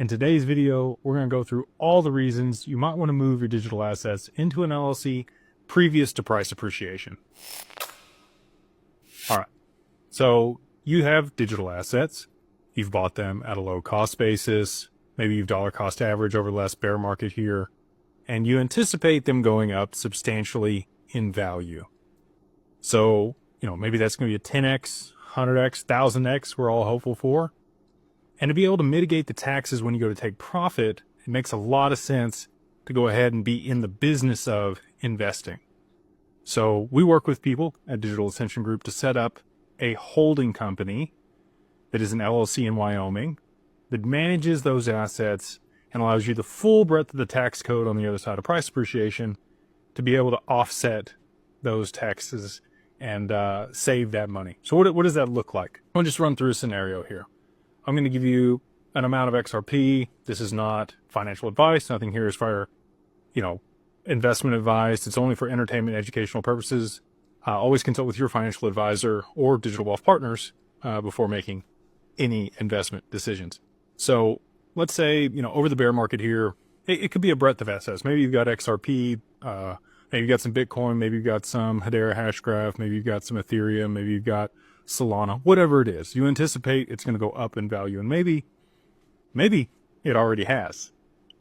In today's video, we're going to go through all the reasons you might want to move your digital assets into an LLC previous to price appreciation. All right, so you have digital assets. You've bought them at a low cost basis. Maybe you've dollar cost average over the last bear market here, and you anticipate them going up substantially in value. So, maybe that's going to be a 10x, 100x, 1000x we're all hopeful for. And to be able to mitigate the taxes when you go to take profit, it makes a lot of sense to go ahead and be in the business of investing. So we work with people at Digital Ascension Group to set up a holding company that is an LLC in Wyoming that manages those assets and allows you the full breadth of the tax code on the other side of price appreciation to be able to offset those taxes and save that money. So what does that look like? I'll just run through a scenario here. I'm going to give you an amount of XRP. This is not financial advice. Nothing here is for, investment advice. It's only for entertainment, educational purposes. Always consult with your financial advisor or Digital Wealth Partners before making any investment decisions. So let's say, over the bear market here, it could be a breadth of assets. Maybe you've got XRP, maybe you've got some Bitcoin, maybe you've got some Hedera Hashgraph, maybe you've got some Ethereum, maybe you've got Solana, whatever it is. You anticipate it's going to go up in value, and maybe it already has.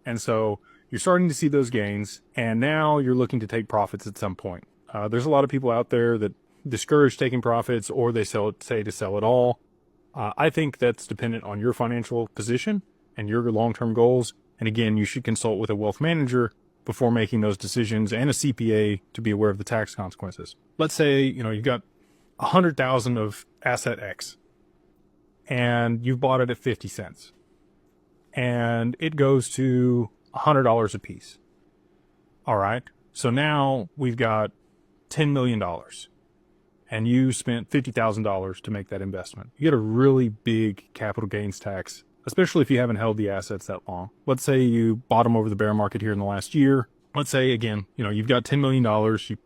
And so you're starting to see those gains, and now you're looking to take profits at some point. There's a lot of people out there that discourage taking profits, or they say to sell it all. I think that's dependent on your financial position and your long-term goals. And again, you should consult with a wealth manager before making those decisions, and a CPA to be aware of the tax consequences. Let's say, you've got 100,000 of asset X and you've bought it at 50 cents and it goes to $100 a piece. All right. So now we've got $10 million and you spent $50,000 to make that investment. You get a really big capital gains tax, especially if you haven't held the assets that long. Let's say you bought them over the bear market here in the last year. Let's say, again, you've got $10 million,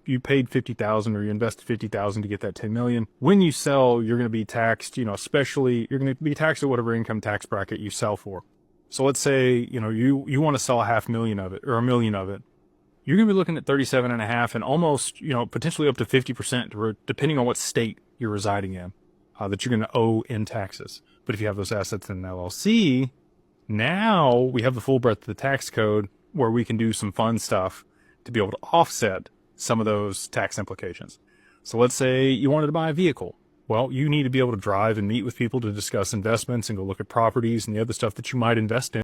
you paid $50,000 or you invested $50,000 to get that $10 million. When you sell, you're going to be taxed, especially you're going to be taxed at whatever income tax bracket you sell for. So let's say, you want to sell $500,000 of it or $1 million of it. You're going to be looking at 37.5 and almost, potentially up to 50% depending on what state you're residing in, that you're going to owe in taxes. But if you have those assets in an LLC, now we have the full breadth of the tax code where we can do some fun stuff to be able to offset some of those tax implications. So let's say you wanted to buy a vehicle. Well, you need to be able to drive and meet with people to discuss investments and go look at properties and the other stuff that you might invest in.